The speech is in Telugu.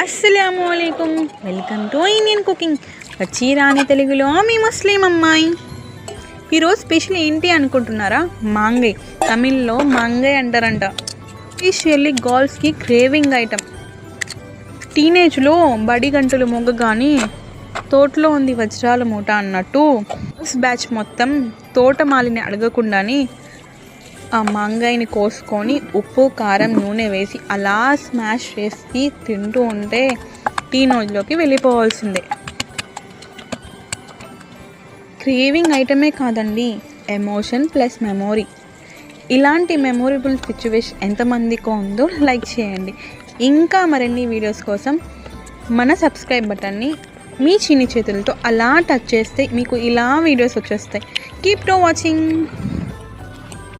అస్సలాముఅలైకుం, వెల్కమ్ టు ఇండియన్ కుకింగ్. వచ్చి రాని తెలుగులో మీ ముస్లిం అమ్మాయి. ఈరోజు స్పెషల్ ఏంటి అనుకుంటున్నారా? మాంగై, తమిళ్లో మాంగై అంటారంట. ఎస్పెషల్లీ గర్ల్స్కి క్రేవింగ్ ఐటమ్. టీనేజ్లో బడి గంటలు మొగ్గగాని తోటలో ఉంది వజ్రాల మూట అన్నట్టు బ్యాచ్ మొత్తం తోటమాలిని అడగకుండానే ఆ మాంగాయిని కోసుకొని ఉప్పు కారం నూనె వేసి అలా స్మాష్ చేసి తింటూ ఉంటే టీనేజ్లోకి వెళ్ళిపోవాల్సిందే. క్రేవింగ్ ఐటమే కాదండి, ఎమోషన్ ప్లస్ మెమొరీ. ఇలాంటి మెమొరబుల్ సిచ్యువేషన్ ఎంతమందికో ఉందో లైక్ చేయండి. ఇంకా మరిన్ని వీడియోస్ కోసం మన సబ్స్క్రైబ్ బటన్ని మీ చిన్ని చేతులతో అలా టచ్ చేస్తే మీకు ఇలా వీడియోస్ వచ్చేస్తాయి. Keep to watching.